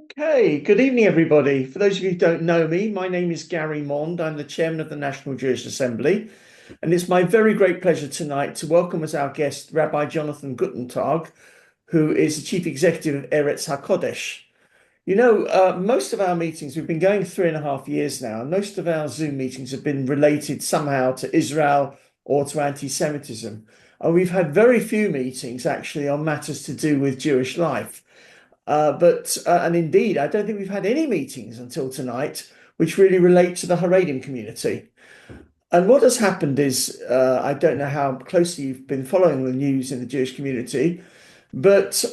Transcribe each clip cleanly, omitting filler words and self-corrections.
Okay, good evening, everybody. For those of you who don't know me, my name is Gary Mond. I'm the chairman of the National Jewish Assembly, and it's my very great pleasure tonight to welcome as our guest Rabbi Jonathan Guttentag, who is the chief executive of Eretz HaKodesh. Most of our meetings, we've been going 3.5 years now, and most of our Zoom meetings have been related somehow to Israel or to anti-Semitism. And we've had very few meetings actually on matters to do with Jewish life. And indeed, I don't think we've had any meetings until tonight which really relate to the Haredim community. And what has happened is, I don't know how closely you've been following the news in the Jewish community, but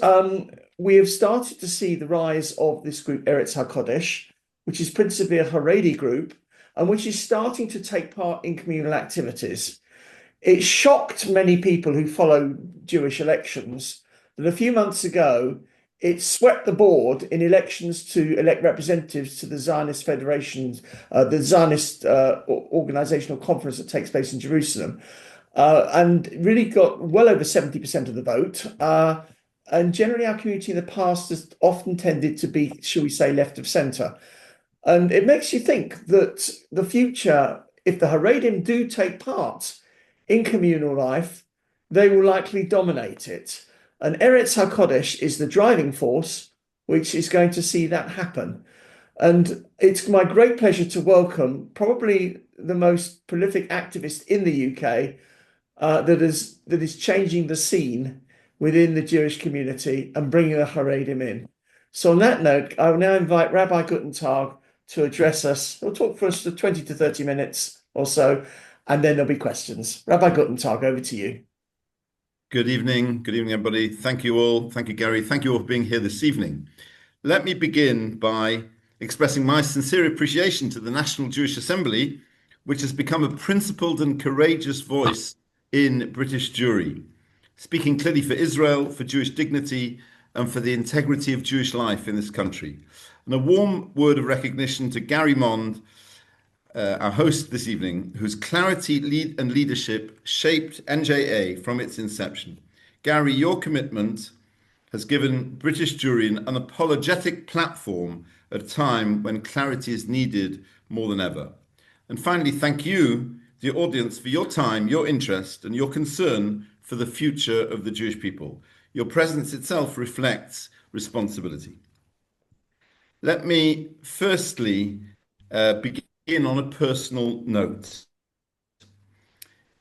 we have started to see the rise of this group, Eretz HaKodesh, which is principally a Haredi group, and which is starting to take part in communal activities. It shocked many people who follow Jewish elections that a few months ago, it swept the board in elections to elect representatives to the Zionist Federation, the Zionist organizational conference that takes place in Jerusalem, and really got well over 70% of the vote. And generally, our community in the past has often tended to be, shall we say, left of centre. And it makes you think that the future, if the Haredim do take part in communal life, they will likely dominate it. And Eretz HaKodesh is the driving force which is going to see that happen. And it's my great pleasure to welcome probably the most prolific activist in the UK that is changing the scene within the Jewish community and bringing the Haredim in. So on that note, I will now invite Rabbi Guttentag to address us. He'll talk for us for 20 to 30 minutes or so, and then there'll be questions. Rabbi Guttentag, over to you. Good evening. Good evening, everybody. Thank you all. Thank you, Gary. Thank you all for being here this evening. Let me begin by expressing my sincere appreciation to the National Jewish Assembly, which has become a principled and courageous voice in British Jewry, speaking clearly for Israel, for Jewish dignity, and for the integrity of Jewish life in this country. And a warm word of recognition to Gary Mond, our host this evening, whose clarity, and leadership shaped NJA from its inception. Gary, your commitment has given British Jewry an unapologetic platform at a time when clarity is needed more than ever. And finally, thank you, the audience, for your time, your interest, and your concern for the future of the Jewish people. Your presence itself reflects responsibility. Let me firstly begin on a personal note.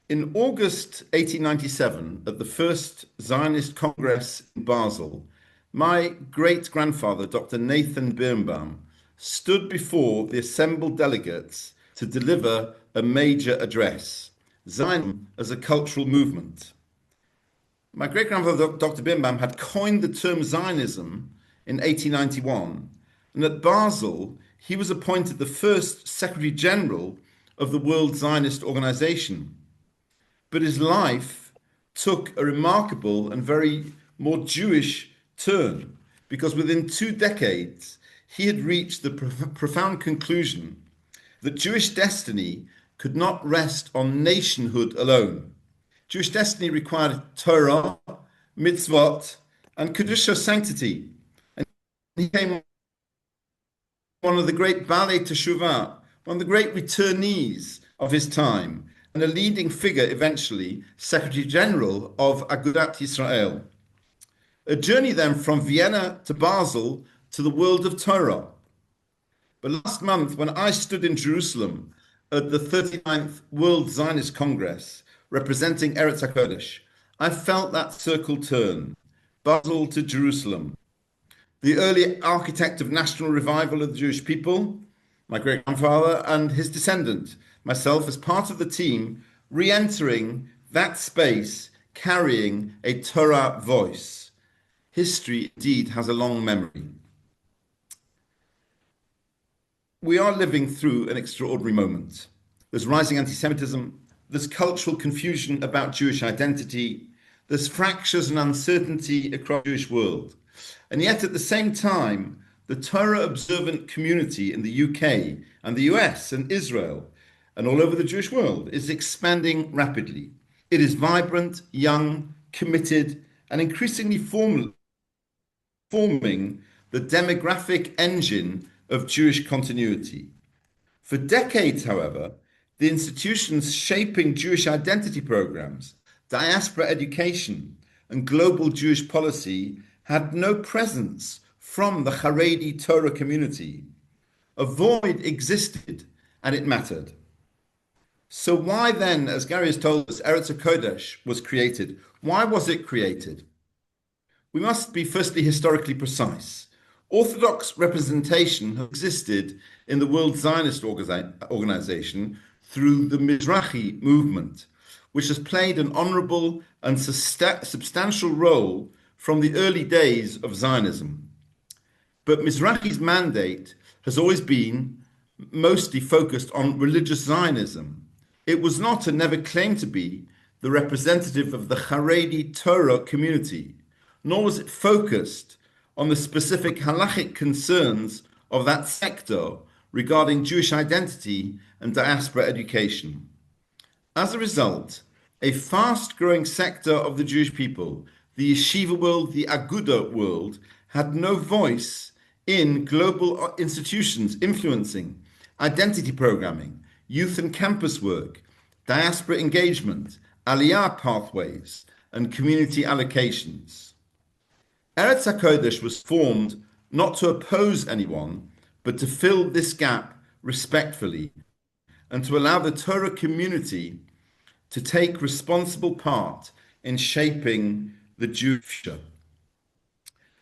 In August 1897, at the first Zionist Congress in Basel, my great-grandfather, Dr. Nathan Birnbaum, stood before the assembled delegates to deliver a major address, Zionism as a cultural movement. My great-grandfather, Dr. Birnbaum, had coined the term Zionism in 1891, and at Basel, he was appointed the first Secretary General of the World Zionist Organization. But his life took a remarkable and very more Jewish turn, because within 2 decades, he had reached the profound conclusion that Jewish destiny could not rest on nationhood alone. Jewish destiny required Torah, mitzvot, and Kedusha sanctity. And he came one of the great Balei Teshuvah, one of the great returnees of his time, and a leading figure, eventually, Secretary General of Agudat Yisrael. A journey then from Vienna to Basel to the world of Torah. But last month, when I stood in Jerusalem at the 39th World Zionist Congress, representing Eretz HaKodesh, I felt that circle turn, Basel to Jerusalem. The early architect of national revival of the Jewish people, my great-grandfather, and his descendant, myself, as part of the team, re-entering that space, carrying a Torah voice. History indeed has a long memory. We are living through an extraordinary moment. There's rising anti-Semitism, there's cultural confusion about Jewish identity, there's fractures and uncertainty across the Jewish world. And yet at the same time, the Torah observant community in the UK and the US and Israel and all over the Jewish world is expanding rapidly. It is vibrant, young, committed, and increasingly forming the demographic engine of Jewish continuity. For decades, however, the institutions shaping Jewish identity programs, diaspora education, and global Jewish policy had no presence from the Haredi Torah community. A void existed, and it mattered. So why then, as Gary has told us, Eretz HaKodesh was created? Why was it created? We must be firstly historically precise. Orthodox representation has existed in the World Zionist Organization through the Mizrahi movement, which has played an honorable and substantial role from the early days of Zionism. But Mizrahi's mandate has always been mostly focused on religious Zionism. It was not and never claimed to be the representative of the Haredi Torah community, nor was it focused on the specific halachic concerns of that sector regarding Jewish identity and diaspora education. As a result, a fast-growing sector of the Jewish people, the yeshiva world, the aguda world, had no voice in global institutions influencing identity programming, youth and campus work, diaspora engagement, aliyah pathways, and community allocations. Eretz HaKodesh was formed not to oppose anyone, but to fill this gap respectfully and to allow the Torah community to take responsible part in shaping the Jewish future.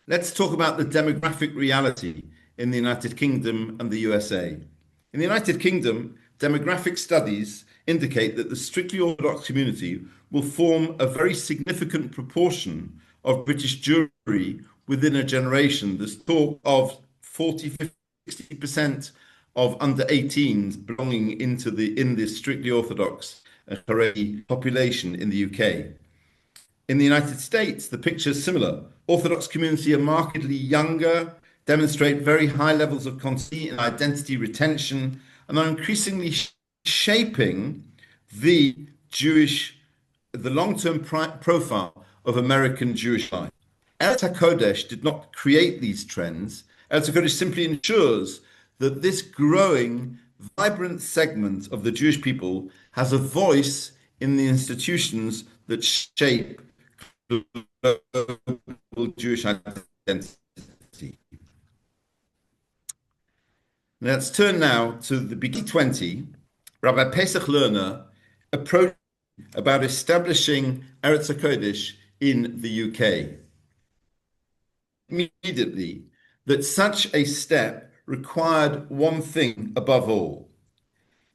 Let's talk about the demographic reality in the United Kingdom and the USA. In the United Kingdom, demographic studies indicate that the strictly Orthodox community will form a very significant proportion of British Jewry within a generation. There's talk of 40-50% of under 18s belonging in this strictly Orthodox Haredi population in the UK. In the United States, the picture is similar. Orthodox community are markedly younger, demonstrate very high levels of continuity and identity retention, and are increasingly shaping the long-term profile of American Jewish life. Eretz HaKodesh did not create these trends. Eretz HaKodesh simply ensures that this growing, vibrant segment of the Jewish people has a voice in the institutions that shape global Jewish identity. Let's turn now to the beginning 20. Rabbi Pesach Lerner approached about establishing Eretz HaKodesh in the UK. Immediately, that such a step required one thing above all.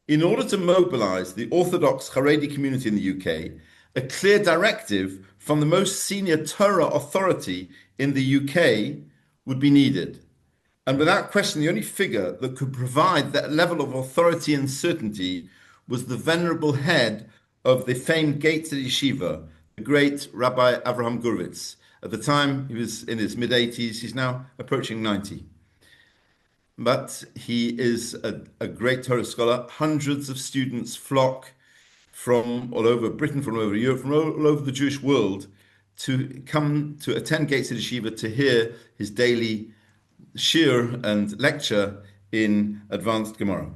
In order to mobilize the Orthodox Haredi community in the UK, a clear directive from the most senior Torah authority in the UK would be needed. And without question, the only figure that could provide that level of authority and certainty was the venerable head of the famed Gates of Yeshiva, the great Rabbi Avraham Gurvitz. At the time, he was in his mid-80s. He's now approaching 90. But he is a great Torah scholar. Hundreds of students flock from all over Britain, from all over Europe, from all over the Jewish world to come to attend Gates of Yeshiva to hear his daily shir and lecture in advanced Gemara.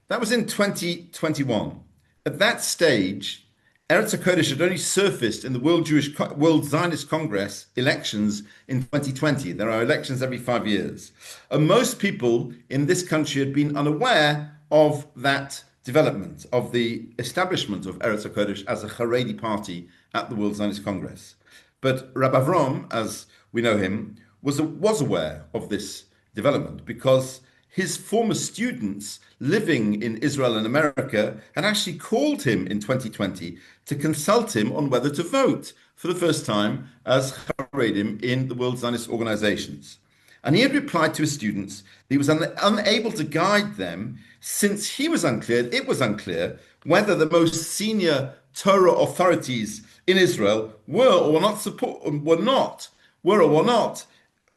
That was in 2021. At that stage, Eretz HaKodesh had only surfaced in the World Zionist Congress elections in 2020. There are elections every 5 years. And most people in this country had been unaware of that development, of the establishment of Eretz HaKodesh as a Haredi party at the World Zionist Congress. But Rabbi Avram, as we know him, was aware of this development because his former students living in Israel and America had actually called him in 2020 to consult him on whether to vote for the first time as Haredim in the World Zionist organizations. And he had replied to his students that he was unable to guide them since it was unclear whether the most senior Torah authorities in Israel were or were not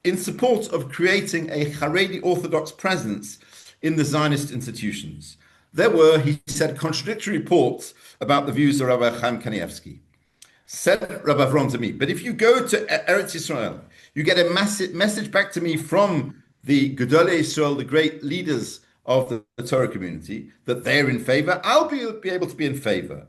in support of creating a Haredi Orthodox presence in the Zionist institutions. There were, he said, contradictory reports about the views of Rabbi Chaim Kanievsky. Said Rabbi Avram to me, but if you go to Eretz Israel, You get a massive message back to me from the Gedolei Israel, the great leaders of the Torah community, that they're in favor. I'll be able to be in favor.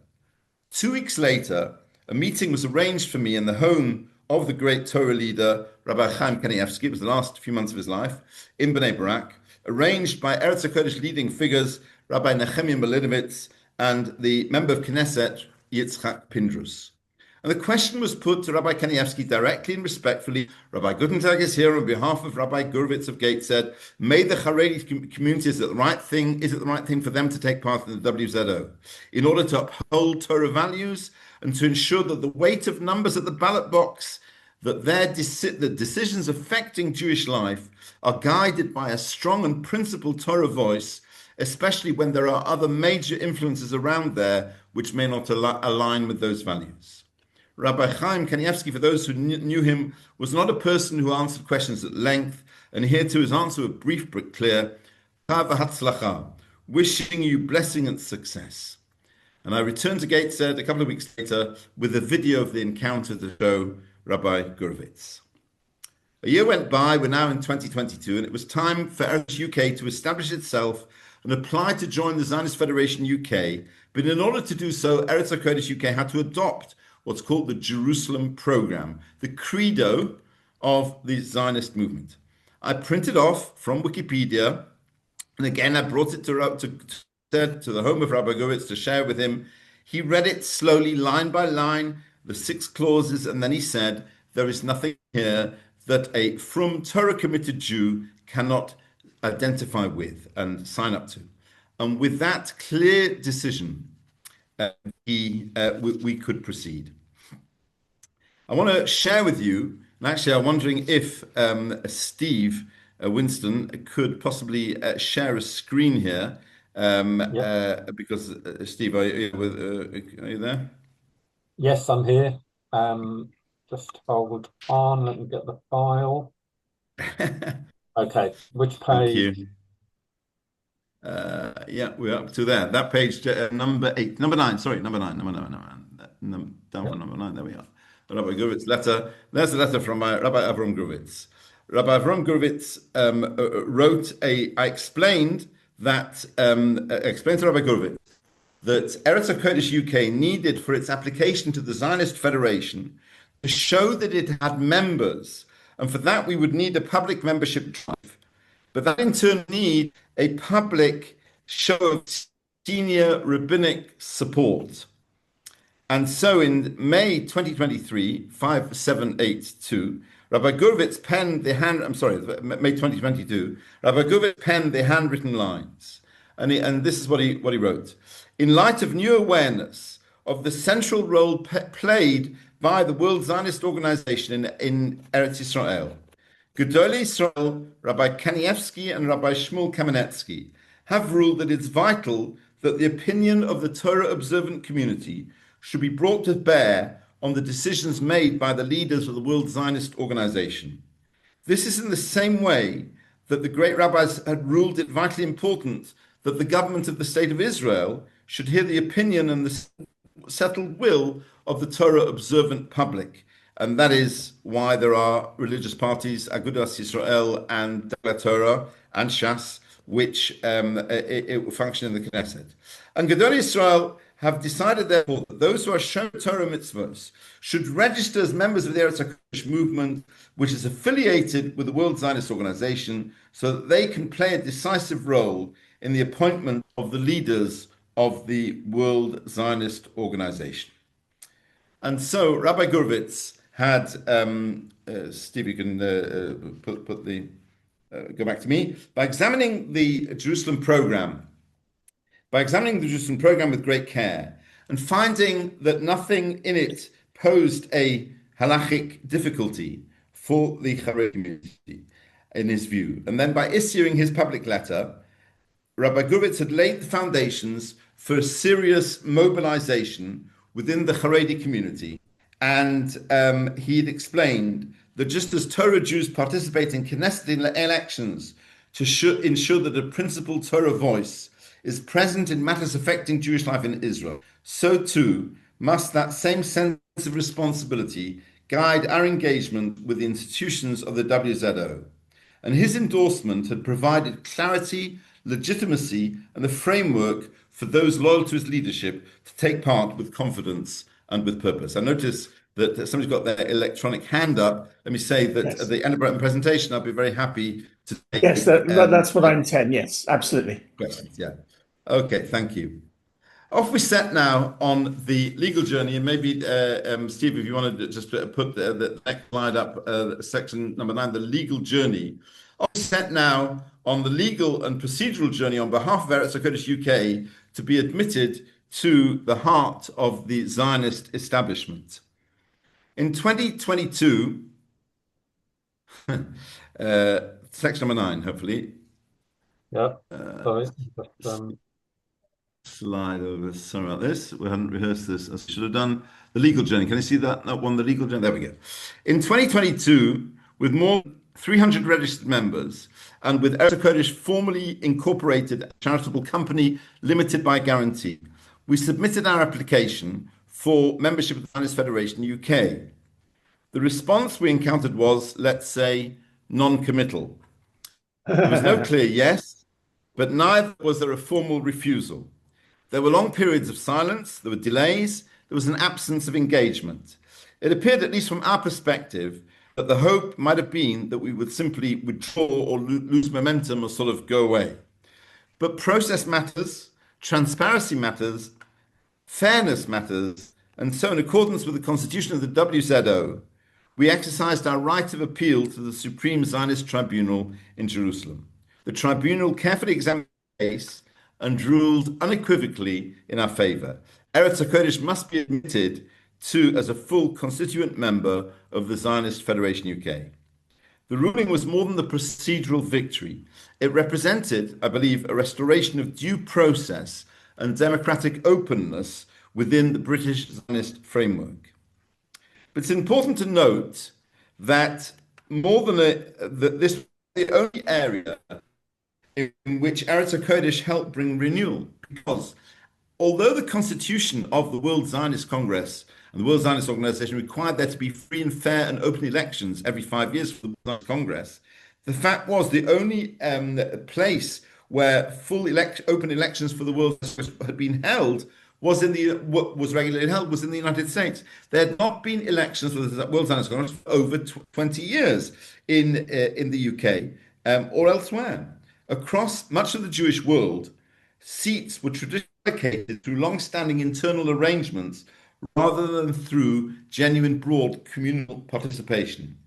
2 weeks later, a meeting was arranged for me in the home of the great Torah leader, Rabbi Chaim Kanievsky. It was the last few months of his life, in Bnei Barak, arranged by Eretz HaKodesh leading figures, Rabbi Nehemiah Malinovitz, and the member of Knesset, Yitzchak Pindrus. And the question was put to Rabbi Kanievsky directly and respectfully. Rabbi Guttentag is here on behalf of Rabbi Gurvitz of Gateshead. May the Haredi community, is it the right thing for them to take part in the WZO in order to uphold Torah values and to ensure that the weight of numbers at the ballot box, that the decisions affecting Jewish life are guided by a strong and principled Torah voice, especially when there are other major influences around there which may not align with those values. Rabbi Chaim Kanievsky, for those who knew him, was not a person who answered questions at length, and here too his answer was brief but clear. Wishing you blessing and success. And I returned to Gateshead a couple of weeks later with a video of the encounter to show Rabbi Gurvitz. A year went by, we're now in 2022, and it was time for Eretz UK to establish itself and apply to join the Zionist Federation UK. But in order to do so, Eretz HaKodesh UK had to adopt what's called the Jerusalem Program, the credo of the Zionist movement. I printed off from Wikipedia, and again I brought it to the home of Rabbi Gurvitz to share with him. He read it slowly, line by line, the 6 clauses, and then he said, there is nothing here that a from Torah-committed Jew cannot identify with and sign up to. And with that clear decision, we could proceed. I want to share with you, and actually I'm wondering if Steve Winston could possibly share a screen here, because Steve, are you there? Yes, I'm here. Just hold on, let me get the file. Okay, which page? Thank you. Yeah, we're up to there. That page, number 9. Sorry, number 9. Down from number 9. There we are. The Rabbi Gurvitz letter. There's a letter from Rabbi Avram Gurvitz. Rabbi Avram Gurvitz I explained to Rabbi Gurvitz that Eretz HaKodesh UK needed for its application to the Zionist Federation to show that it had members, and for that we would need a public membership drive. But that in turn need a public show of senior rabbinic support. And so in May 2023, 5782, Rabbi Gurvitz penned May 2022, Rabbi Gurvitz penned the handwritten lines. And this is what he wrote. In light of new awareness of the central role played by the World Zionist Organization in Eretz Israel, Gedolei Israel, Rabbi Kanievsky and Rabbi Shmuel Kamenetsky have ruled that it's vital that the opinion of the Torah observant community should be brought to bear on the decisions made by the leaders of the World Zionist Organization. This is in the same way that the great rabbis had ruled it vitally important that the government of the State of Israel should hear the opinion and the settled will of the Torah observant public. And that is why there are religious parties, Agudas Yisrael and Dagla Torah and Shas, which function in the Knesset. And Gedolei Israel have decided, therefore, that those who are shown Torah mitzvahs should register as members of the Eretz HaKodesh movement, which is affiliated with the World Zionist Organization, so that they can play a decisive role in the appointment of the leaders of the World Zionist Organization. And so Rabbi Gurvitz had, Steve, you can go back to me, by examining the Jerusalem program with great care and finding that nothing in it posed a halachic difficulty for the Haredi community, in his view. And then by issuing his public letter, Rabbi Gurvitz had laid the foundations for a serious mobilization within the Haredi community. And he had explained that just as Torah Jews participate in Knesset elections to ensure that a principled Torah voice is present in matters affecting Jewish life in Israel, so too must that same sense of responsibility guide our engagement with the institutions of the WZO, and his endorsement had provided clarity, legitimacy, and the framework for those loyal to his leadership to take part with confidence and with purpose. I notice that somebody's got their electronic hand up. Let me say that Yes. at the end of the presentation, I'll be very happy to take Yes, that's what I intend. Yes, absolutely. questions. Yeah. Okay, thank you. Off we set now on the legal journey, and maybe Steve, if you want to just put the next slide up, section number 9, the legal journey. Off we set now on the legal and procedural journey on behalf of Eretz HaKodesh UK to be admitted to the heart of the Zionist establishment. In 2022, section number 9, hopefully. Yeah, sorry. Slide over. Sorry about this. We hadn't rehearsed this as we should have done. The legal journey. Can you see that one? The legal journey. There we go. In 2022, with more than 300 registered members and with Eretz HaKodesh formally incorporated charitable company limited by guarantee, we submitted our application for membership of the Zionist Federation UK. The response we encountered was, let's say, non-committal. There was no clear yes, but neither was there a formal refusal. There were long periods of silence, there were delays, there was an absence of engagement. It appeared, at least from our perspective, that the hope might have been that we would simply withdraw or lose momentum or sort of go away. But process matters, transparency matters, fairness matters, and so in accordance with the constitution of the WZO, we exercised our right of appeal to the Supreme Zionist Tribunal in Jerusalem. The tribunal carefully examined the case and ruled unequivocally in our favor. Eretz HaKodesh must be admitted to as a full constituent member of the Zionist Federation UK. The ruling was more than the procedural victory. It represented, I believe, a restoration of due process and democratic openness within the British Zionist framework. But it's important to note that more than this was the only area in which Eretz HaKodesh helped bring renewal, because although the constitution of the World Zionist Congress and the World Zionist Organization required there to be free and fair and open elections every 5 years for the World Zionist Congress, the fact was the only place where full open elections for the World had been held was regularly held was in the United States. There had not been elections for the World Zionist Congress for over 20 years in the UK or elsewhere. Across much of the Jewish world, seats were traditionally allocated through long-standing internal arrangements rather than through genuine broad communal participation.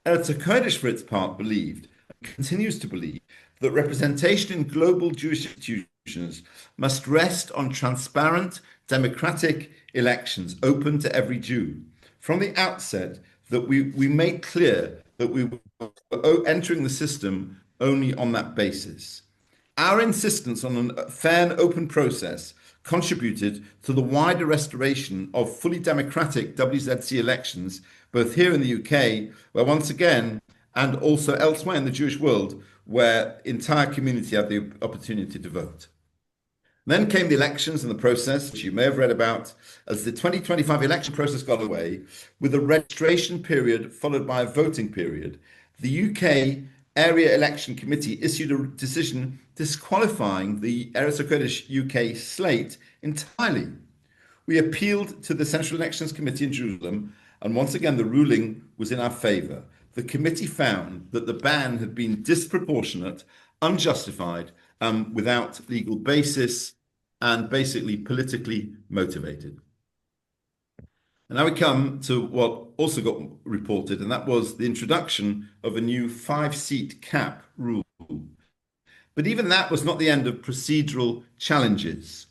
Eretz HaKodesh, for its part, believed and continues to believe that representation in global Jewish institutions must rest on transparent, democratic elections open to every Jew. From the outset, that we made clear that we were entering the system only on that basis. Our insistence on a fair and open process contributed to the wider restoration of fully democratic WZC elections, both here in the UK, where once again, and also elsewhere in the Jewish world, where entire community had the opportunity to vote. Then came the elections and the process, which you may have read about, as the 2025 election process got away, with a registration period followed by a voting period. The UK Area Election Committee issued a decision disqualifying the Eretz HaKodesh UK slate entirely. We appealed to the Central Elections Committee in Jerusalem, and once again the ruling was in our favor. The committee found that the ban had been disproportionate, unjustified, without legal basis, and basically politically motivated. And now we come to what also got reported, and that was the introduction of a new 5-seat cap rule. But even that was not the end of procedural challenges.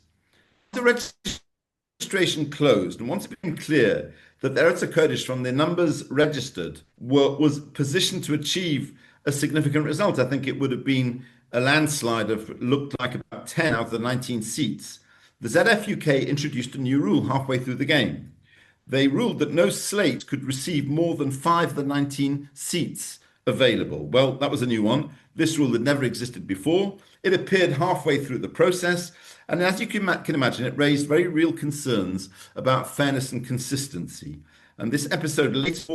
The registration closed, and once it became clear that the Eretz HaKodesh, from the numbers registered, was positioned to achieve a significant result. I think it would have been a landslide of looked like about 10 out of the 19 seats. The ZF UK introduced a new rule halfway through the game. They ruled that no slate could receive more than 5 of the 19 seats available. Well, that was a new one. This rule had never existed before. It appeared halfway through the process, and as you can imagine, it raised very real concerns about fairness and consistency. and this episode lays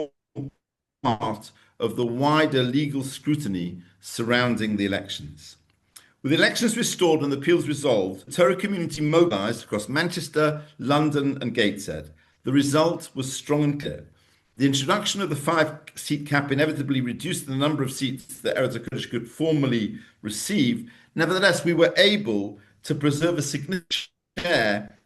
part of the wider legal scrutiny surrounding the elections. With elections restored and the appeals resolved, the Torah community mobilized across Manchester, London, and Gateshead. The result was strong and clear. The introduction of the 5-seat cap inevitably reduced the number of seats that Eretz HaKodesh could formally receive. Nevertheless, we were able to preserve a significant share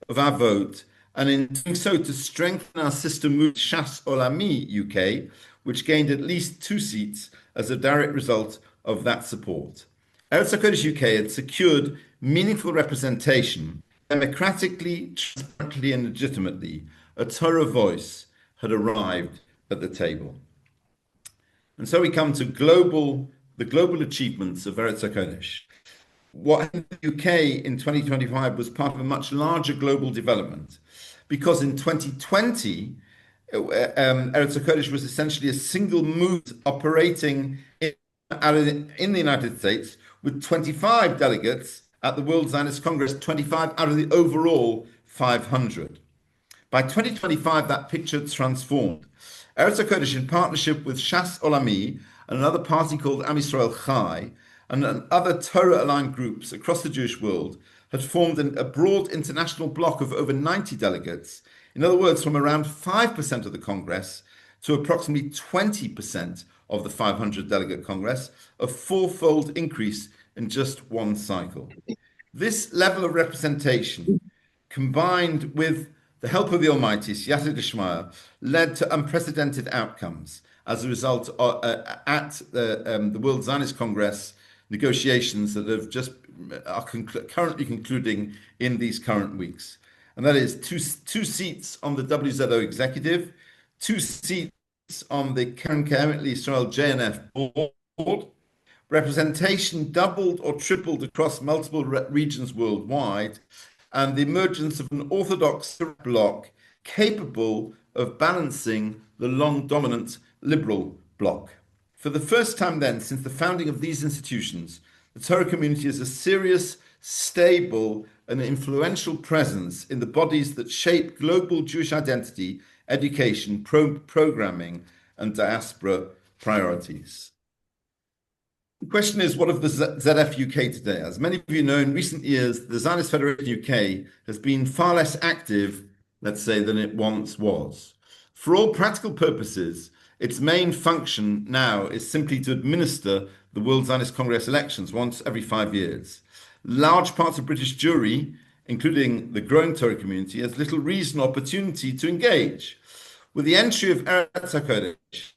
of our vote, and in doing so, to strengthen our sister movement, Shas Olami UK, which gained at least 2 seats as a direct result of that support. Eretz HaKodesh UK had secured meaningful representation, democratically, transparently, and legitimately. A Torah voice had arrived at the table. And so we come to the global achievements of Eretz HaKodesh. What in the UK in 2025 was part of a much larger global development, because in 2020, Eretz HaKodesh was essentially a single movement operating in the United States with 25 delegates at the World Zionist Congress, 25 out of the overall 500. By 2025, that picture transformed. Eretz HaKodesh, in partnership with Shas Olami and another party called Am Yisrael Chai, and other Torah-aligned groups across the Jewish world, had formed a broad international bloc of over 90 delegates. In other words, from around 5% of the Congress to approximately 20% of the 500 delegate Congress, a 4-fold increase in just one cycle. This level of representation, combined with the help of the Almighty, Siyata D'Shmaya, led to unprecedented outcomes. As a result, at the World Zionist Congress, negotiations that are currently concluding in these current weeks. And that is two seats on the WZO executive, 2 seats on the Keren Kayemet Israel JNF board. Representation doubled or tripled across multiple regions worldwide, and the emergence of an Orthodox bloc capable of balancing the long dominant liberal bloc. For the first time then, since the founding of these institutions, the Torah community is a serious, stable, and influential presence in the bodies that shape global Jewish identity, education, programming, and diaspora priorities. The question is, what of the ZF UK today? As many of you know, in recent years, the Zionist Federation UK has been far less active, let's say, than it once was. For all practical purposes, its main function now is simply to administer the World Zionist Congress elections once every 5 years. Large parts of British Jewry, including the growing Torah community, has little reason or opportunity to engage. With the entry of Eretz HaKodesh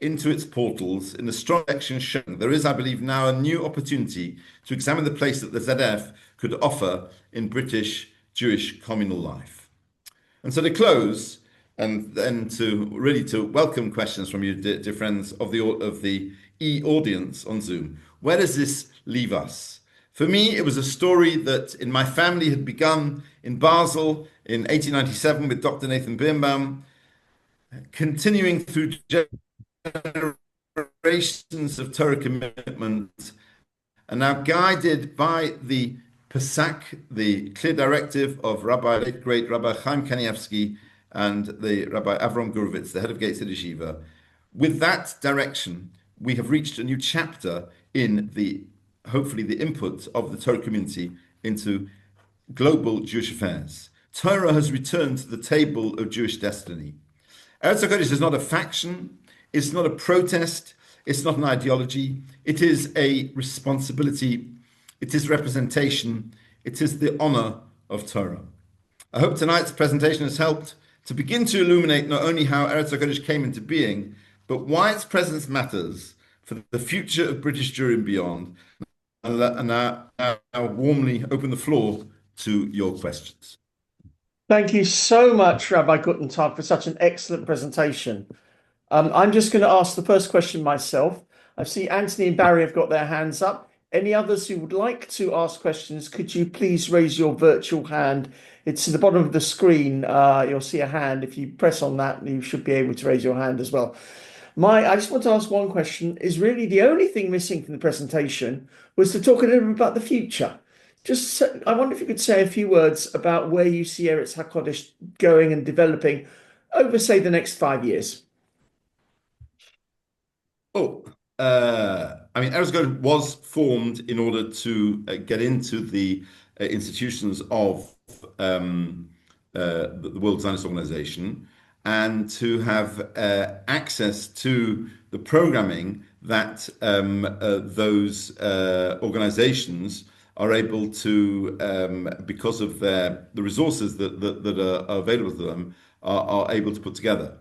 into its portals in the strong election showing, there is, I believe, now a new opportunity to examine the place that the ZF could offer in British Jewish communal life. And so to close, and then to welcome questions from you, dear friends of the e-audience on Zoom. Where does this leave us? For me, it was a story that in my family had begun in Basel in 1897 with Dr. Nathan Birnbaum, continuing through generations of Torah commitment, and now guided by the Pesach, the clear directive of great Rabbi Chaim Kanievsky and the Rabbi Avram Gurevitz, the head of Gateshead Yeshiva. With that direction, we have reached a new chapter in hopefully the input of the Torah community into global Jewish affairs. Torah has returned to the table of Jewish destiny. Eretz HaKodesh is not a faction, it's not a protest, it's not an ideology, it is a responsibility, it is representation, it is the honor of Torah. I hope tonight's presentation has helped to begin to illuminate not only how Eretz HaKodesh came into being, but why its presence matters for the future of British Jewry and beyond. And now warmly open the floor to your questions. Thank you so much, Rabbi Guttentag, for such an excellent presentation. I'm just going to ask the first question myself. I see Anthony and Barry have got their hands up. Any others who would like to ask questions, could you please raise your virtual hand? It's at the bottom of the screen. You'll see a hand. If you press on that, you should be able to raise your hand as well. I just want to ask one question. Is really the only thing missing from the presentation was to talk a little bit about the future. I wonder if you could say a few words about where you see Eretz HaKodesh going and developing over, say, the next 5 years? I mean, Eretz HaKodesh was formed in order to get into the institutions of the World Zionist Organization and to have access to the programming that those organizations are able to, because of the resources that are available to them, are able to put together.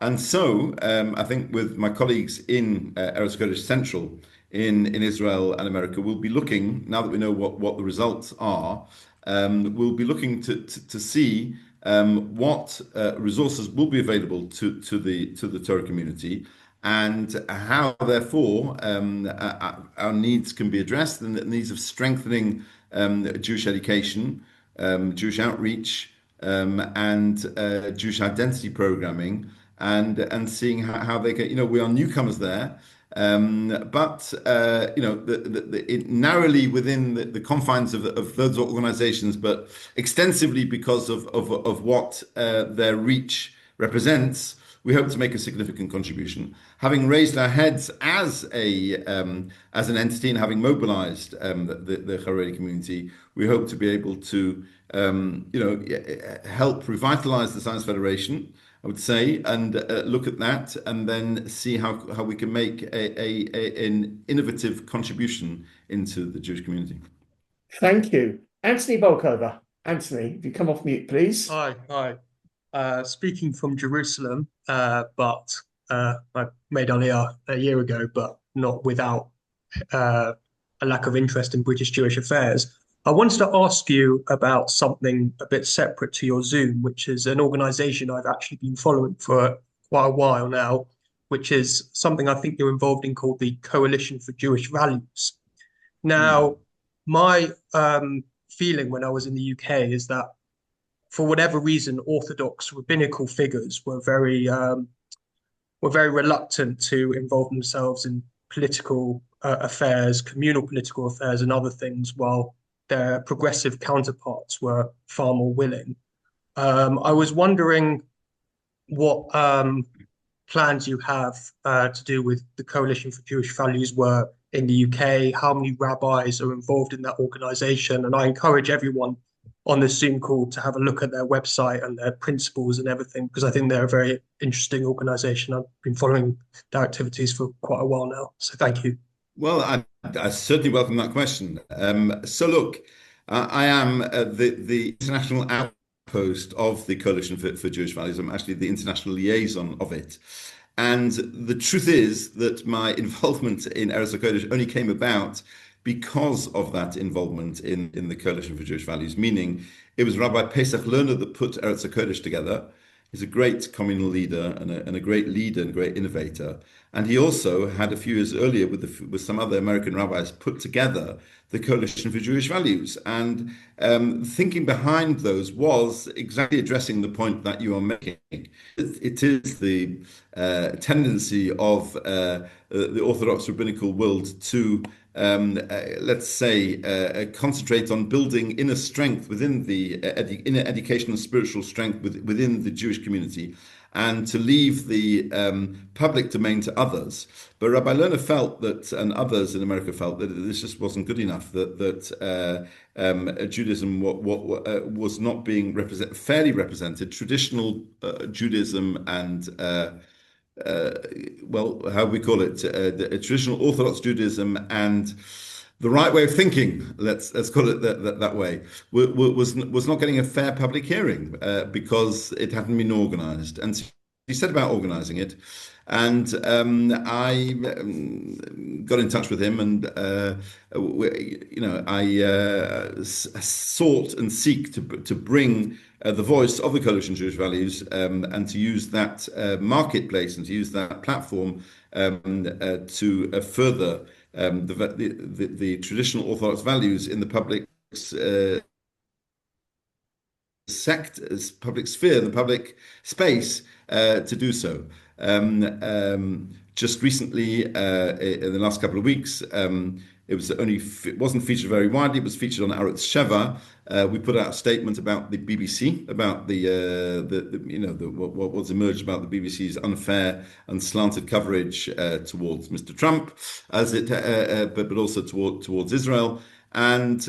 And so I think with my colleagues in Eretz HaKodesh Central in Israel and America, we'll be looking, now that we know what the results are, we'll be looking to see what resources will be available to the Torah community and how, therefore, our needs can be addressed, and the needs of strengthening Jewish education, Jewish outreach, and Jewish identity programming, and seeing how they can, we are newcomers there, but narrowly within the confines of those organizations, but extensively because of what their reach represents. We hope to make a significant contribution. Having raised our heads as an entity and having mobilized the Haredi community, we hope to be able to help revitalize the Zionist Federation, I would say, and look at that, and then see how we can make an innovative contribution into the Jewish community. Thank you. Anthony Bolkover. Anthony, if you come off mute, please. Hi. Speaking from Jerusalem, but I made Aliyah a year ago, but not without a lack of interest in British Jewish affairs. I wanted to ask you about something a bit separate to your Zoom, which is an organization I've actually been following for quite a while now, which is something I think you're involved in called the Coalition for Jewish Values. Now, my feeling when I was in the UK is that for whatever reason, Orthodox rabbinical figures were very reluctant to involve themselves in political affairs, communal political affairs, and other things, while their progressive counterparts were far more willing. I was wondering what plans you have to do with the Coalition for Jewish Values were in the UK, how many rabbis are involved in that organization, and I encourage everyone on this Zoom call to have a look at their website and their principles and everything, because I think they're a very interesting organization. I've been following their activities for quite a while now. So thank you. Well, I certainly welcome that question. So look, I am the international outpost of the Coalition for Jewish Values. I'm actually the international liaison of it. And the truth is that my involvement in Eretz HaKodesh only came about because of that involvement in the Coalition for Jewish Values, meaning it was Rabbi Pesach Lerner that put Eretz HaKodesh together. He's a great communal leader and a great leader and great innovator. And he also had a few years earlier with some other American rabbis put together the Coalition for Jewish Values. And thinking behind those was exactly addressing the point that you are making. It is the tendency of the Orthodox rabbinical world to let's say, concentrate on building inner strength within the inner educational and spiritual strength within the Jewish community, and to leave the public domain to others. But Rabbi Lerner felt that, and others in America felt, that this just wasn't good enough, that Judaism was not being fairly represented. Traditional Judaism and how we call it, traditional Orthodox Judaism and the right way of thinking, let's call it that way, was not getting a fair public hearing because it hadn't been organized. And so he said about organizing it, and I got in touch with him, and I sought and seek to bring the voice of the Coalition Jewish Values and to use that marketplace and to use that platform to further the traditional Orthodox values in the public sectors, public sphere, the public space, to do so. Just recently, in the last couple of weeks, it wasn't featured very widely. It was featured on Eretz HaKodesh. We put out a statement about the BBC, about what was emerged about the BBC's unfair and slanted coverage towards Mr. Trump, but also towards Israel. And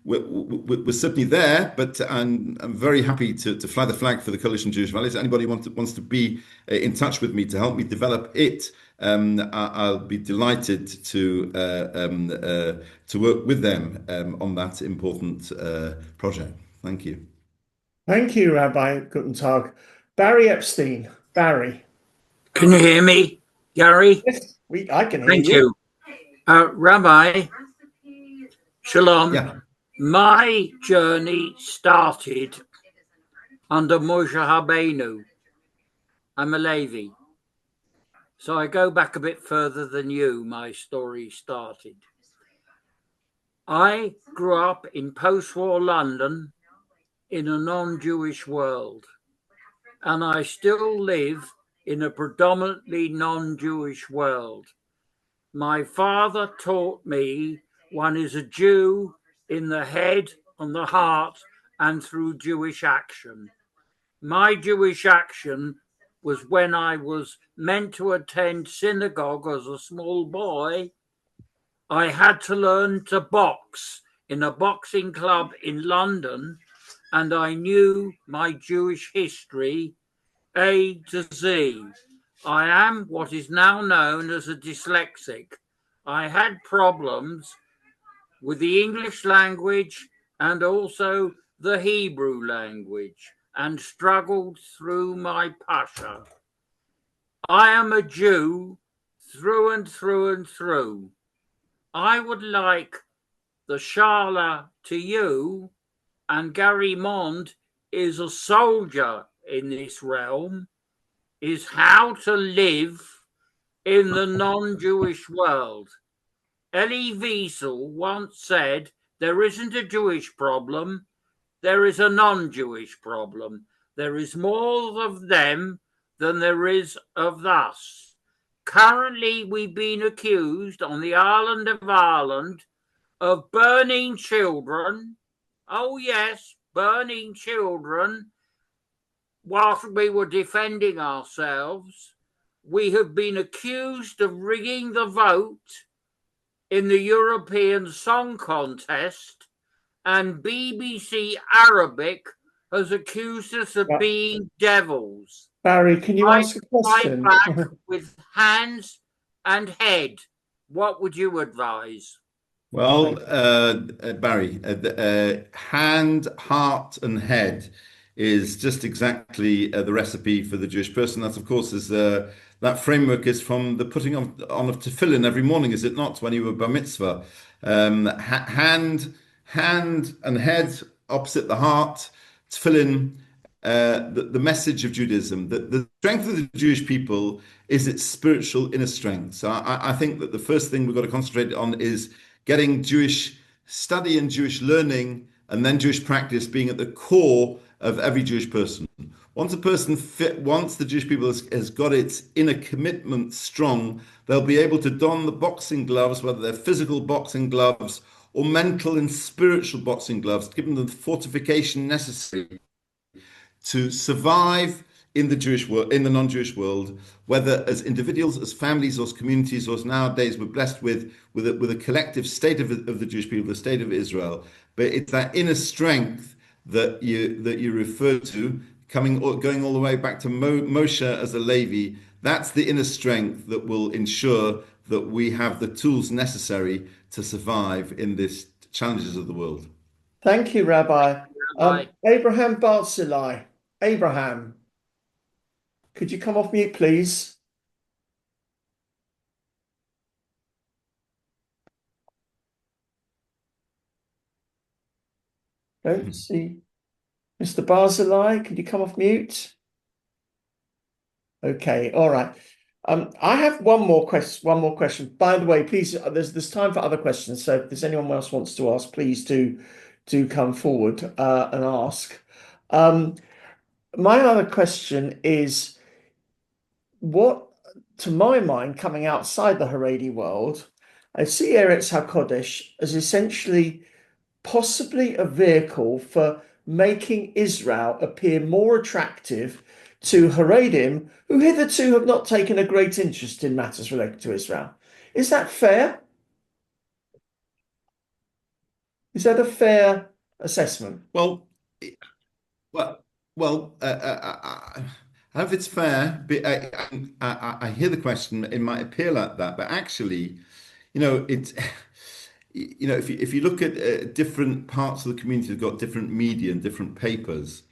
we're certainly there, but I'm very happy to fly the flag for the Coalition Jewish Values. Anybody wants to be in touch with me to help me develop it, I'll be delighted to work with them on that important project. Thank you. Thank you, Rabbi Guttentag. Barry Epstein. Barry. Can you hear me, Gary? Yes, I can hear Thank you. Rabbi, Shalom. Yeah. My journey started under Moshe Rabbeinu. I'm a Levi. So I go back a bit further than you. My story started. I grew up in post-war London in a non-Jewish world. And I still live in a predominantly non-Jewish world. My father taught me one is a Jew in the head, on the heart, and through Jewish action. My Jewish action was when I was meant to attend synagogue as a small boy. I had to learn to box in a boxing club in London, and I knew my Jewish history A to Z. I am what is now known as a dyslexic. I had problems with the English language and also the Hebrew language and struggled through my Pasha. I am a Jew through and through and through. I would like the Shala to you, and Gary Mond is a soldier in this realm, is how to live in the non-Jewish world. Elie Wiesel once said, there isn't a Jewish problem, there is a non-Jewish problem. There is more of them than there is of us. Currently, we've been accused on the island of Ireland of burning children. Oh yes, burning children whilst we were defending ourselves. We have been accused of rigging the vote in the European Song Contest, and BBC Arabic has accused us of being devils. Barry, can you ask a question? I back with hands and head. What would you advise? Well, Barry, hand, heart, and head is just exactly the recipe for the Jewish person. That, of course, is that framework is from the putting on of tefillin every morning, is it not? When you were bar mitzvah, hand and head opposite the heart, tefillin. The message of Judaism, the strength of the Jewish people is its spiritual inner strength. So I think that the first thing we've got to concentrate on is getting Jewish study and Jewish learning and then Jewish practice being at the core of every Jewish person. Once the Jewish people has got its inner commitment strong, they'll be able to don the boxing gloves, whether they're physical boxing gloves or mental and spiritual boxing gloves, to give them the fortification necessary to survive in the Jewish world, in the non-Jewish world, whether as individuals, as families, or as communities, or as nowadays we're blessed with a collective state of the Jewish people, the state of Israel. But it's that inner strength that you refer to, going all the way back to Moshe as a Levi. That's the inner strength that will ensure that we have the tools necessary to survive in these challenges of the world. Thank you, Rabbi. Abraham Barzilai. Abraham, could you come off mute, please? Don't see. Mr. Barzilai, could you come off mute? Okay, all right. I have one more question. By the way, please, there's time for other questions. So if there's anyone else wants to ask, please do come forward and ask. My other question is, what, to my mind, coming outside the Haredi world, I see Eretz HaKodesh as essentially possibly a vehicle for making Israel appear more attractive to Haredim, who hitherto have not taken a great interest in matters related to Israel. Is that fair? Is that a fair assessment? Well, well, I don't know if it's fair, but I hear the question. It might appear like that, but actually, it's if you look at different parts of the community, have got different media and different papers.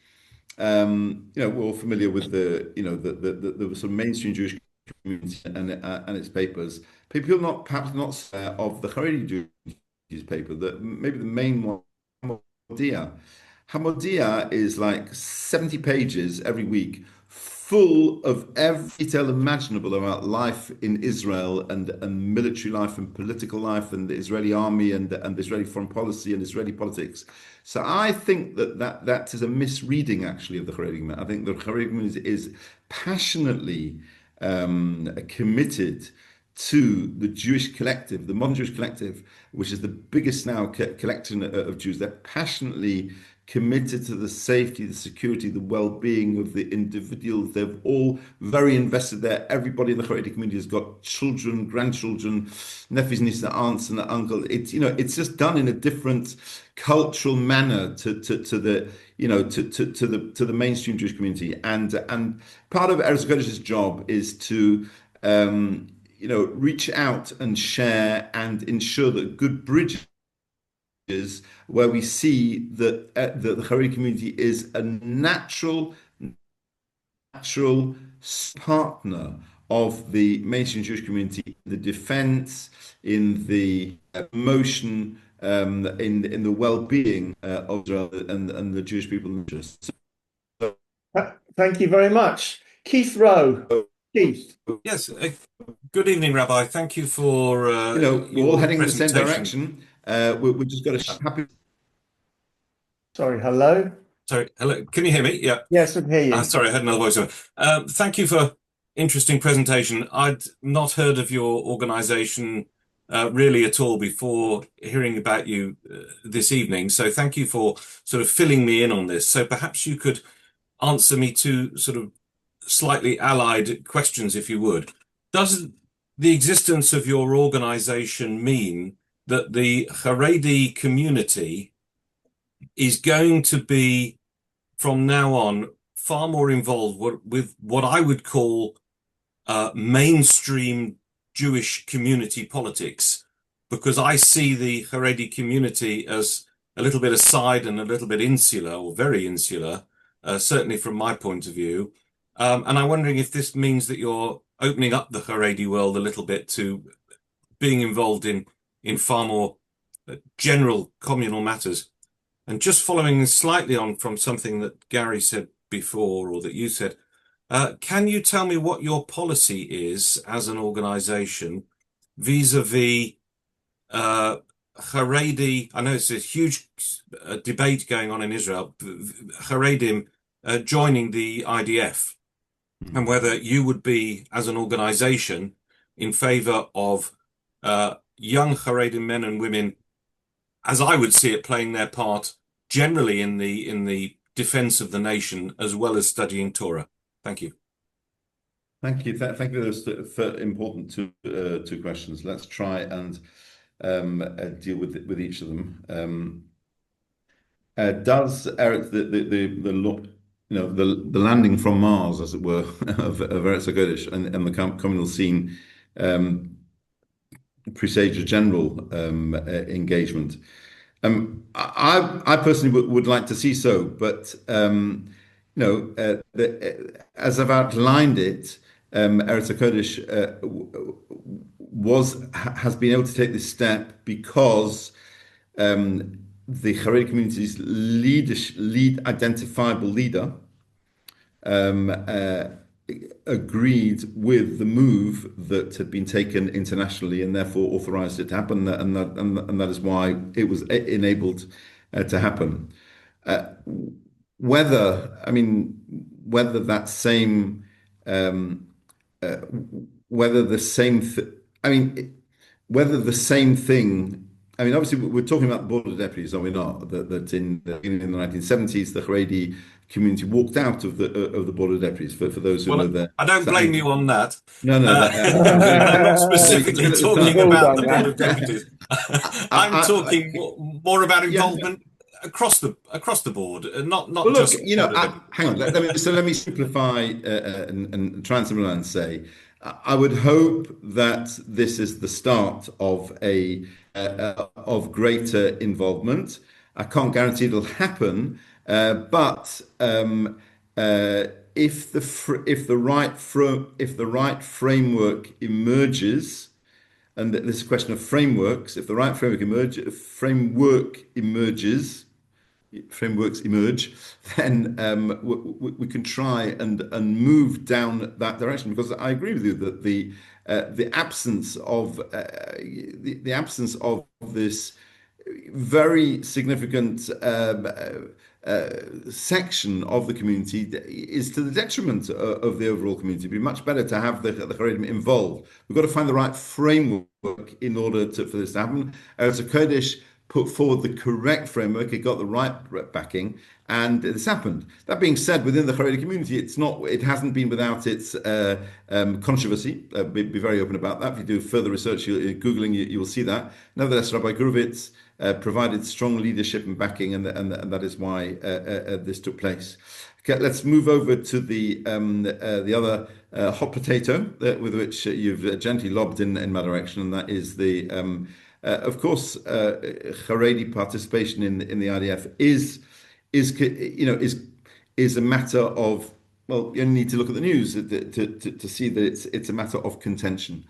We're all familiar with the sort of mainstream Jewish community and its papers. People perhaps not aware of the Haredi Jewish paper, that maybe the main one, Hamodia. Hamodia is like 70 pages every week, full of every detail imaginable about life in Israel and military life and political life and the Israeli army and the Israeli foreign policy and Israeli politics. So I think that is a misreading actually of the Haredim. I think the Haredim is passionately committed to the Jewish collective, the modern Jewish collective, which is the biggest now collection of Jews. They're passionately committed to the safety, the security, the well-being of the individuals. They're all very invested there. Everybody in the Haredi community has got children, grandchildren, nephews, nieces, aunts, and uncles. It's just done in a different cultural manner to the mainstream Jewish community. And part of Eretz HaKodesh's job is to reach out and share and ensure that good bridges where we see that the Haredi community is a natural partner of the mainstream Jewish community in the defense, in the promotion, in the well-being of Israel and the Jewish people. Thank you very much. Keith Rowe. Keith. Yes. Good evening, Rabbi. Thank you for we're all heading in the same direction. We've just got to happy. Sorry, hello? Sorry, hello. Can you hear me? Yeah. Yes, I can hear you. Sorry, I had another voice. Thank you for interesting presentation. I'd not heard of your organization really at all before hearing about you this evening. So thank you for sort of filling me in on this. So perhaps you could answer me two sort of slightly allied questions, if you would. Does the existence of your organization mean that the Haredi community is going to be, from now on, far more involved with what I would call mainstream Jewish community politics? Because I see the Haredi community as a little bit aside and a little bit insular, or very insular, certainly from my point of view. And I'm wondering if this means that you're opening up the Haredi world a little bit to being involved in far more general communal matters. And just following slightly on from something that Gary said before, or that you said, can you tell me what your policy is as an organization vis-a-vis Haredi? I know it's a huge debate going on in Israel, Haredim joining the IDF, and whether you would be, as an organization, in favor of young Haredim men and women, as I would see it, playing their part generally in the defense of the nation, as well as studying Torah. Thank you. Thank you. Thank you for important two questions. Let's try and deal with each of them. Does Eretz the landing from Mars, as it were, of Eretz HaKodesh and the communal scene presage a general engagement? I personally would like to see so, but as I've outlined it, Eretz HaKodesh has been able to take this step because the Haredi community's lead identifiable leader agreed with the move that had been taken internationally and therefore authorized it to happen, and that is why it was enabled to happen. Whether that same whether the same whether the same thing. I mean, obviously, we're talking about the border deputies, are we not? That in the 1970s, the Haredi community walked out of the border deputies. For those who know Well, that. I don't blame you on that. No, no. I'm not You can specifically feel at the talking time. Well about done, the Board of yeah. Deputies. I'm talking more about Yeah. involvement across the board, not Well, look, just Board of Deputies. hang on. Let me simplify and try and simplify and say, I would hope that this is the start of of greater involvement. I can't guarantee it'll happen, but if the right framework emerges, and this is a question of frameworks, if the right frameworks emerge, then we can try and move down that direction. Because I agree with you that the absence of this very significant section of the community is to the detriment of the overall community. It'd be much better to have the Haredim involved. We've got to find the right framework in order for this to happen. Eretz HaKodesh put forward the correct framework. It got the right backing, and it's happened. That being said, within the Haredi community, it hasn't been without its controversy. Be very open about that. If you do further research, Googling, you will see that. Nevertheless, Rabbi Guttentag provided strong leadership and backing, and that is why this took place. Okay, let's move over to the other hot potato with which you've gently lobbed in my direction, and that is of course, Haredi participation in the IDF is a matter of, well, you only need to look at the news to see that it's a matter of contention.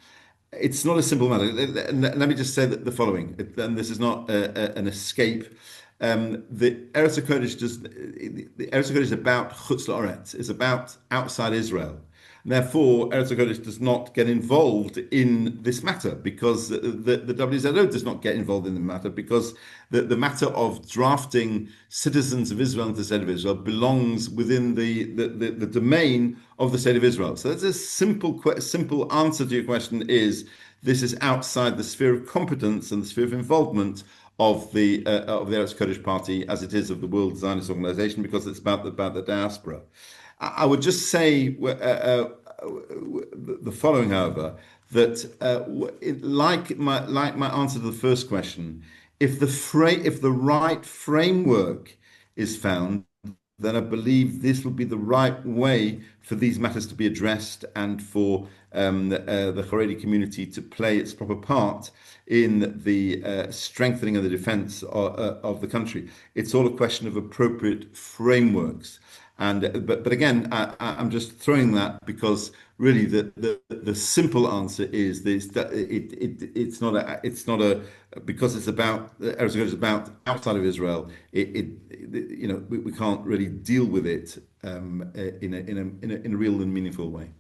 It's not a simple matter. Let me just say the following, and this is not an escape. The Eretz HaKodesh is about Chutz La'aretz. It's about outside Israel. Therefore, Eretz HaKodesh does not get involved in this matter, because the WZO does not get involved in the matter, because the matter of drafting citizens of Israel into the State of Israel belongs within the domain of the State of Israel. So that's a simple answer to your question is, this is outside the sphere of competence and the sphere of involvement of the Eretz HaKodesh party, as it is of the World Zionist Organization, because it's about the diaspora. I would just say the following, however, that like my answer to the first question, if the right framework is found, then I believe this will be the right way for these matters to be addressed, and for the Haredi community to play its proper part in the strengthening of the defense of the country. It's all a question of appropriate frameworks. But again, I'm just throwing that because really the simple answer is this: that it's not a because it's about Eretz HaKodesh is about outside of Israel. We can't really deal with it in a real and meaningful way.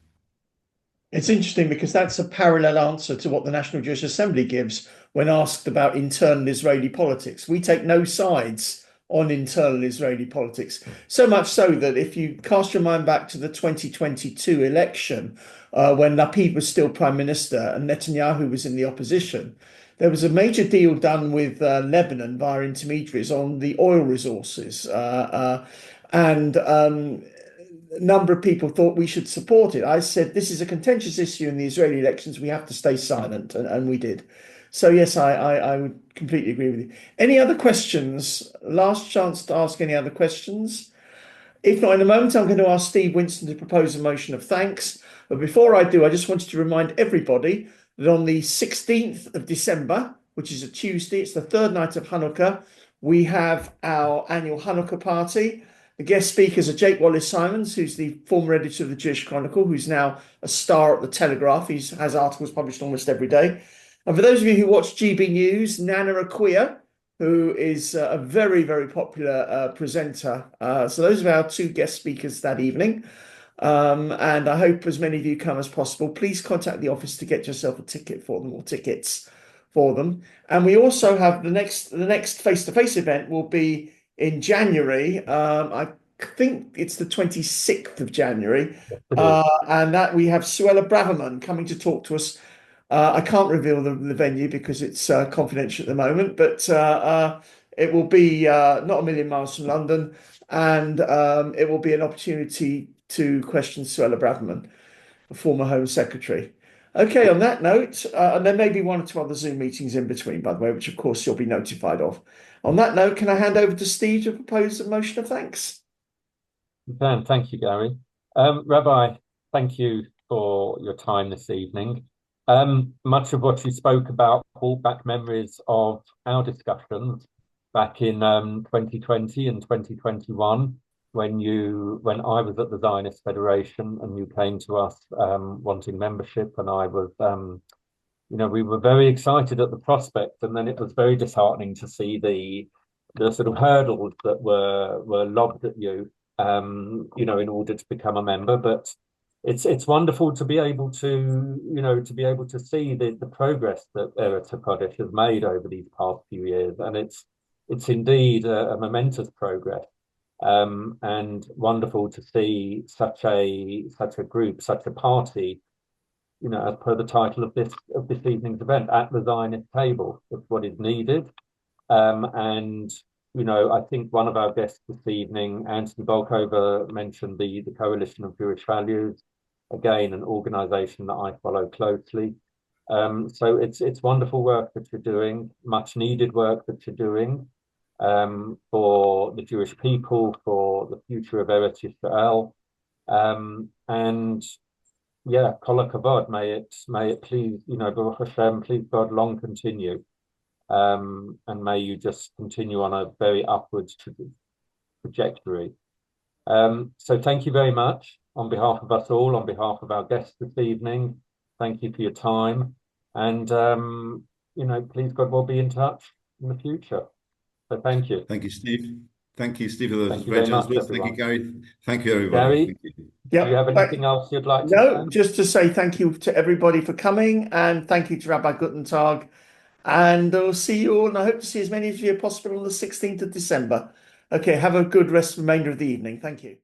It's interesting because that's a parallel answer to what the National Jewish Assembly gives when asked about internal Israeli politics. We take no sides on internal Israeli politics. So much so that if you cast your mind back to the 2022 election, when Lapid was still prime minister and Netanyahu was in the opposition, there was a major deal done with Lebanon via intermediaries on the oil resources. And a number of people thought we should support it. I said, this is a contentious issue in the Israeli elections. We have to stay silent. And we did. So yes, I would completely agree with you. Any other questions? Last chance to ask any other questions. If not, in a moment, I'm going to ask Steve Winston to propose a motion of thanks. But before I do, I just wanted to remind everybody that on the 16th of December, which is a Tuesday, it's the third night of Hanukkah, we have our annual Hanukkah party. The guest speakers are Jake Wallace-Simons, who's the former editor of the Jewish Chronicle, who's now a star at the Telegraph. He has articles published almost every day. And for those of you who watch GB News, Nana Akuya, who is a very, very popular presenter. So those are our two guest speakers that evening. And I hope as many of you come as possible. Please contact the office to get yourself a ticket for them, or tickets for them. And we also have the next face-to-face event will be in January. I think it's the 26th of January. And that we have Suella Braverman coming to talk to us I can't reveal the venue because it's confidential at the moment, but it will be not a million miles from London, and it will be an opportunity to question Suella Braverman, the former Home Secretary. Okay, on that note, and there may be one or two other Zoom meetings in between, by the way, which of course you'll be notified of. On that note, can I hand over to Steve to propose a motion of thanks? You can. Thank you, Gary. Rabbi, thank you for your time this evening. Much of what you spoke about brought back memories of our discussions back in 2020 and 2021 when I was at the Zionist Federation and you came to us wanting membership, and I was we were very excited at the prospect, and then it was very disheartening to see the sort of hurdles that were lobbed at you in order to become a member. But it's wonderful to be able to see the progress that Eretz HaKodesh has made over these past few years, and it's indeed a momentous progress, and wonderful to see such a group, such a party, as per the title of this evening's event, at the Zionist table. It's what is needed, and I think one of our guests this evening, Anthony Volkover, mentioned the Coalition of Jewish Values, again, an organization that I follow closely. So it's wonderful work that you're doing, much needed work that you're doing for the Jewish people, for the future of Eretz Yisrael. And yeah, kol hakavod, may it please, Baruch Hashem, please God, long continue. And may you just continue on a very upwards trajectory. So thank you very much on behalf of us all, on behalf of our guests this evening. Thank you for your time. And, please God, we'll be in touch in the future. So thank you. Thank you, Steve. Thank you, Steve, for those Thank you very very much, generous words. Thank you, Gary. Thank you, everybody. Gary, Thank you. Yeah. do you have anything else you'd like to No, say? just to say thank you to everybody for coming, and thank you to Rabbi Guttentag. And I'll see you all, and I hope to see as many of you as possible on the 16th of December. Okay, have a good remainder of the evening. Thank you.